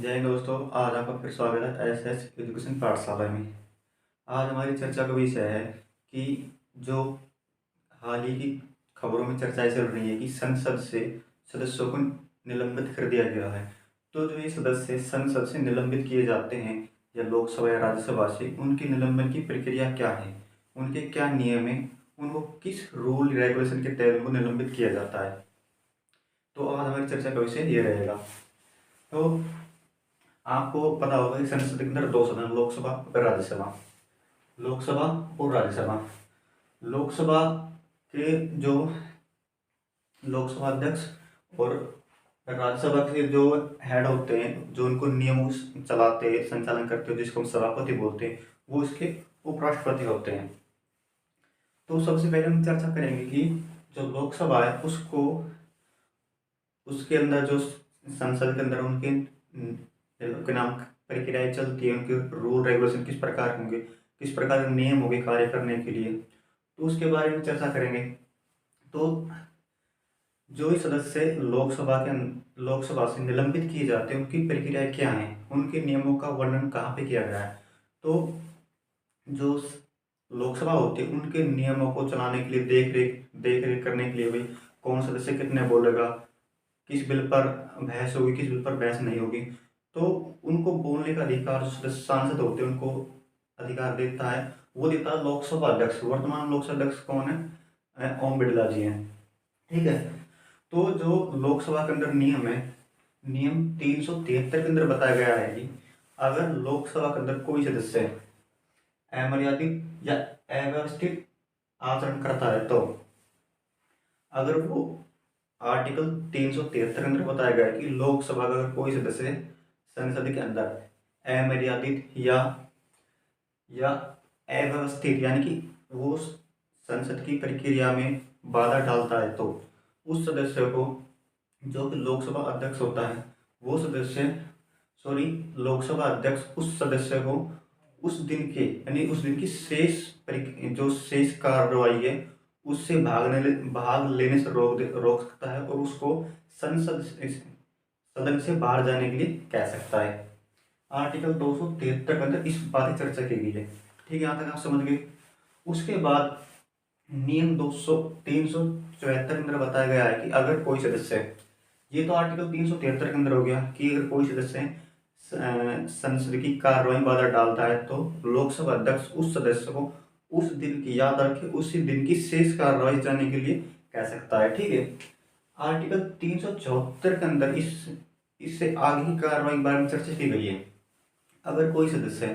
जय हिंद दोस्तों। आज आपका फिर स्वागत है एस एस एजुकेशन पाठशाला में। आज हमारी चर्चा का विषय है कि जो हाल ही की खबरों में चर्चाएं चल रही है कि संसद से सदस्यों को निलंबित कर दिया गया है। तो जो ये सदस्य संसद से निलंबित किए जाते हैं या लोकसभा या राज्यसभा से, उनकी निलंबन की प्रक्रिया क्या है, उनके क्या नियम है, उनको किस रूल रेगुलेशन के तहत उनको निलंबित किया जाता है। तो आज हमारी चर्चा का विषय ये रहेगा। तो आपको पता होगा कि संसद के अंदर दो सदन, लोकसभा और राज्यसभा। लोकसभा और राज्यसभा। लोकसभा के जो लोकसभा अध्यक्ष और राज्यसभा के जो हेड होते हैं, जो उनको नियम चलाते हैं, संचालन करते हैं, जिसको हम सभापति बोलते हैं, वो इसके उपराष्ट्रपति होते हैं। तो सबसे पहले हम चर्चा करेंगे कि जो लोकसभा है उसको, उसके अंदर जो संसद के अंदर उनके नाम प्रक्रियाएं चलती है, उनके रूल रेगुलेशन किस प्रकार होंगे, किस प्रकार के नियम होंगे कार्य करने के लिए, तो उसके बारे में चर्चा करेंगे। तो जो ही सदस्य लोकसभा से निलंबित किए जाते हैं, उनकी प्रक्रियाएं क्या हैं, उनके नियमों का वर्णन कहाँ पे किया गया है। तो जो लोकसभा होती है उनके नियमों को चलाने के लिए, देख रेख करने के लिए, भाई कौन सदस्य कितने बोलेगा, किस बिल पर बहस होगी, किस बिल पर बहस नहीं होगी, तो उनको बोलने का अधिकार जो सांसद होते हैं उनको अधिकार देता है, वो देता है लोकसभा अध्यक्ष। वर्तमान लोकसभा अध्यक्ष कौन है? ओम बिरला जी हैं। ठीक है। तो जो लोकसभा के अंदर नियम है, नियम 373 के अंदर बताया गया है कि अगर लोकसभा के अंदर कोई सदस्य अमर्यादित या अव्यवस्थित आचरण करता है, तो अगर वो आर्टिकल 373 के अंदर बताया गया है कि लोकसभा का अगर कोई सदस्य संसद के अंदर अमर्यादित या अव्यवस्थित, यानी कि वो संसद की प्रक्रिया में बाधा डालता है, तो उस सदस्य को, जो कि लोकसभा अध्यक्ष होता है, वो सदस्य लोकसभा अध्यक्ष उस सदस्य को उस दिन के, यानी उस दिन की जो शेष कार्रवाई है उससे भाग लेने से रोक सकता है, और उसको सदन से बाहर जाने के लिए कह सकता है। आर्टिकल 273 के अंदर इस बात की चर्चा की गई है। ठीक है, यहाँ तक आप समझ गए। उसके बाद नियम 374 के अंदर बताया गया है कि अगर कोई सदस्य, ये तो आर्टिकल 373 के अंदर हो गया कि अगर कोई सदस्य संसद की कार्रवाई में बाधा डालता है, तो लोकसभा अध्यक्ष उस सदस्य को उस दिन की, याद रखें, उसी दिन की शेष कार्रवाई जाने के लिए कह सकता है। ठीक है। आर्टिकल 374 के अंदर इससे आगे की कार्रवाई के बारे में चर्चा की गई है। अगर कोई सदस्य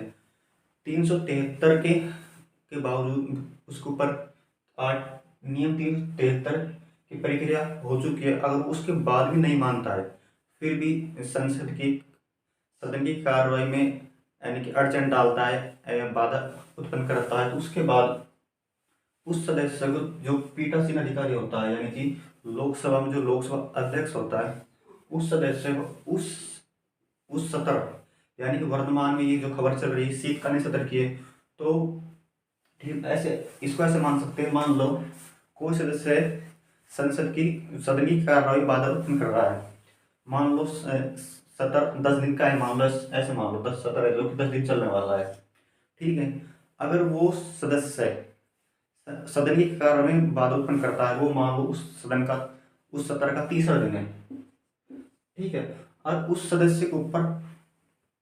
373 के बावजूद उसके ऊपर नियम 373 की प्रक्रिया हो चुकी है, अगर उसके बाद भी नहीं मानता है, फिर भी सदन की कार्रवाई में यानी कि अड़चन डालता है, बाधा उत्पन्न करता है, तो उसके बाद उस सदस्य को, जो पीठासीन अधिकारी होता है, यानी कि लोकसभा में जो लोकसभा अध्यक्ष होता है, उस सदस्य को उस सत्र, यानी कि वर्तमान में ये जो खबर चल रही है शीतकालीन सत्र की है, तो ठीक ऐसे इसको ऐसे मान सकते हैं, मान लो कोई सदस्य सदन की कार्रवाई बाधा उत्पन्न कर रहा है, मान लो सत्र 10 दिन का है, मान लो ऐसे मान लो 10 सत्र है जो कि 10 दिन चलने वाला है। ठीक है। अगर वो सदस्य सदन की कार्रवाई में बाधा उत्पन्न करता है, वो मान लो उस सत्र का तीसरा दिन है। ठीक है। और उस सदस्य के ऊपर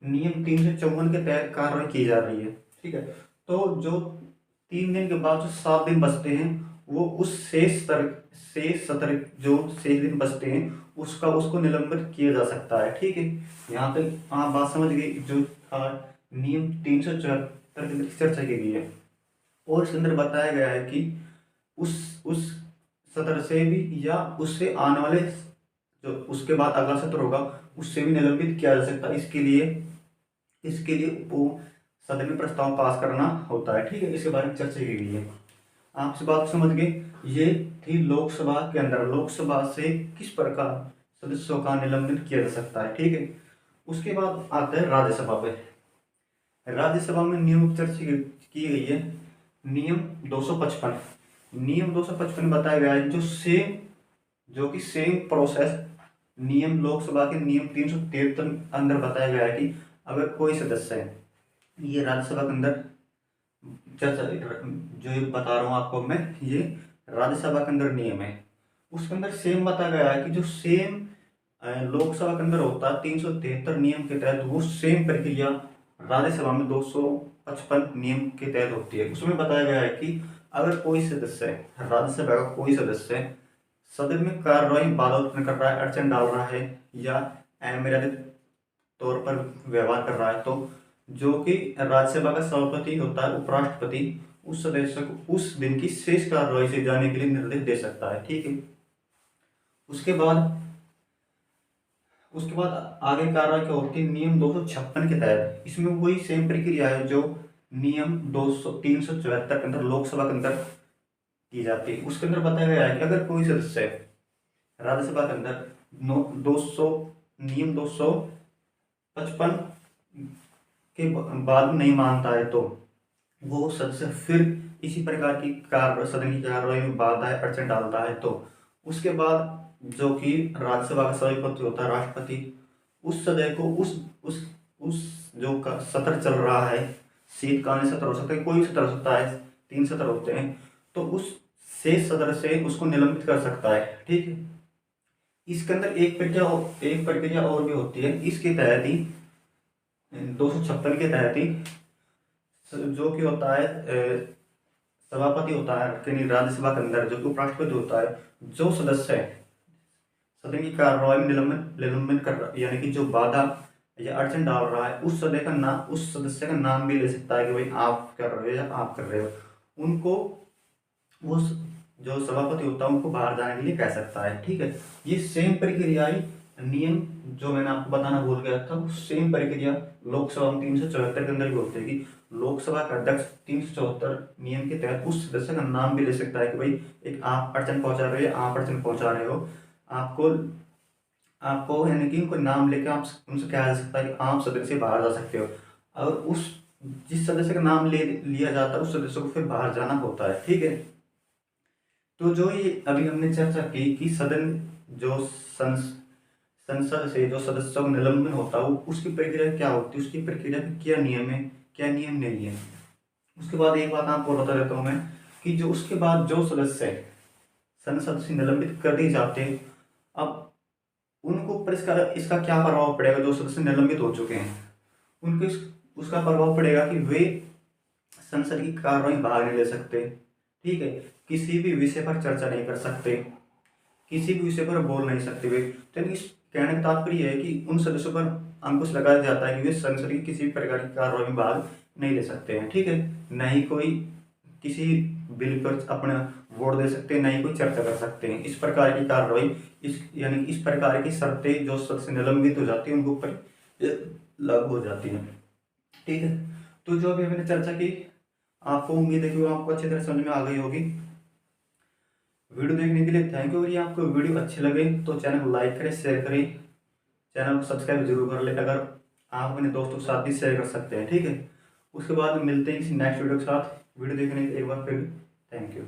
नियम 354 के तहत कार्रवाई की जा रही है। ठीक है। तो जो 3 दिन के बाद जो 7 दिन बचते हैं, वो उस शेष सत्र जो शेष दिन बचते हैं उसको निलंबित किया जा सकता है। ठीक है। यहाँ तक आप बात समझ गए, जो नियम 374 की चर्चा की गई है, और इसके अंदर बताया गया है कि उस सत्र से भी या उससे आने वाले जो उसके बाद अगला सत्र होगा उससे भी निलंबित किया जा सकता है। इसके लिए वो सदन में प्रस्ताव पास करना होता है। ठीक है। इसके बारे में चर्चा की गई है। आप इस बात को समझ गए। ये थी लोकसभा के अंदर, लोकसभा से किस प्रकार सदस्यों का निलंबन किया जा सकता है। ठीक है। उसके बाद आते हैं राज्यसभा पे। राज्यसभा में नियम चर्चा की गई है। नियम 255 बताया गया है, जो कि सेम प्रोसेस नियम लोकसभा के नियम 373 अंदर बताया गया है कि अगर कोई सदस्य है, ये राज्यसभा के अंदर चर्चा जो ये बता रहा हूँ आपको मैं, ये राज्यसभा के अंदर नियम है, उसके अंदर सेम बताया गया है कि जो सेम लोकसभा के अंदर होता है 373 नियम के तहत, वो सेम प्रक्रिया राज्यसभा में 255 नियम के तहत होती है। उसमें बताया गया है कि अगर कोई सदस्य है, राज्यसभा का कोई सदस्य है, सदन में कार्यवाही बाधा उत्पन्न कर रहा है, अड़चन डाल रहा है या अमर्यादित तौर पर व्यवहार कर रहा है, तो जो कि राज्यसभा का सभापति होता है, उपराष्ट्रपति, उस सदस्य को उस दिन की शेष कार्यवाही से जाने के लिए निर्देश दे सकता है। ठीक है। उसके बाद आगे कार्रवाई क्या होती है, नियम 256 के तहत, इसमें वही सेम प्रक्रिया है जो नियम 374 के अंदर लोकसभा के अंदर की जाती है। उसके अंदर बताया गया है कि अगर कोई सदस्य राज्यसभा के अंदर नियम 255 के बाद नहीं मानता है, तो वो सदस्य फिर इसी प्रकार की सदन की कार्रवाई में बाधा है, अड़चन डालता है, तो उसके बाद जो कि राज्यसभा का सभापति होता है, राष्ट्रपति, उस सदस्य को उस जो सत्र चल रहा है, शीतकालीन सत्र हो सकता है, कोई सत्र हो सकता है, 3 सत्र होते हैं, तो उस शेष सत्र से उसको निलंबित कर सकता है। ठीक है। इसके अंदर एक प्रक्रिया और भी होती है, इसके तहत ही 256 के तहत ही जो कि होता है सभापति होता है यानी राज्यसभा के अंदर, जो कि उपराष्ट्रपति होता है, जो सदस्य है सदन की कार्रवाई में निलंबन कर रहा है, यानी कि जो बाधा या अड़चन डाल रहा है, उस सदस्य का नाम भी ले सकता है कि भाई आप कर रहे हो या आप कर रहे हो, उनको वो जो सभापति होता है उनको बाहर जाने के लिए कह सकता है। ठीक है। ये सेम प्रक्रिया नियम जो मैंने आपको बताना भूल गया था, सेम प्रक्रिया लोकसभा में 374 के अंदर भी होती है कि लोकसभा का अध्यक्ष 374 नियम के तहत उस सदस्य का नाम भी ले सकता है कि भाई एक आप अड़चन पहुंचा रहे हो, आप अड़चन पहुंचा रहे हो, आपको यानी कि उनको नाम लेके आप उनसे कहा जा सकता है कि आप सदन से बाहर जा सकते हो। और उस जिस सदस्य का नाम लिया जाता है, उस सदस्य को फिर बाहर जाना होता है। ठीक है। तो जो ये अभी हमने चर्चा की कि सदन जो संसद से जो सदस्यों का निलंबन होता है, वो उसकी प्रक्रिया क्या होती है, उसकी प्रक्रिया का क्या नियम है, क्या नियम नहीं है। उसके बाद एक बात आपको बता देता हूँ मैं कि जो उसके बाद जो सदस्य है संसद से निलंबित कर दिए जाते हैं, अब उनको ऊपर इसका क्या प्रभाव पड़ेगा, जो सदस्य निलंबित हो चुके हैं उनके उसका प्रभाव पड़ेगा कि वे संसद की कार्रवाई भाग नहीं ले सकते। ठीक है। किसी भी विषय पर चर्चा नहीं कर सकते, किसी भी विषय पर बोल नहीं सकते वे। तो कहने का तात्पर्य है कि उन सदस्यों पर अंकुश लगाया जाता है कि वे संसद की किसी भी प्रकार की कार्रवाई में भाग नहीं ले सकते हैं। ठीक है। न ही कोई किसी बिल पर अपना वोट दे सकते हैं, न ही कोई चर्चा कर सकते हैं। इस प्रकार की कार्रवाई यानी इस प्रकार की शर्तें जो सदस्य निलंबित हो जाती है उनके ऊपर लागू हो जाती है। ठीक है। तो जो अभी हमने चर्चा की, आपको उम्मीद है कि वो आपको अच्छी तरह समझ में आ गई होगी। वीडियो देखने के लिए थैंक यू। यदि आपको वीडियो अच्छे लगे तो चैनल को लाइक करें, शेयर करें, चैनल को सब्सक्राइब जरूर कर ले। अगर आप अपने दोस्तों के साथ भी शेयर कर सकते हैं। ठीक है। उसके बाद मिलते हैं किसी नेक्स्ट वीडियो के साथ। वीडियो देखने के लिए एक बार फिर थैंक यू।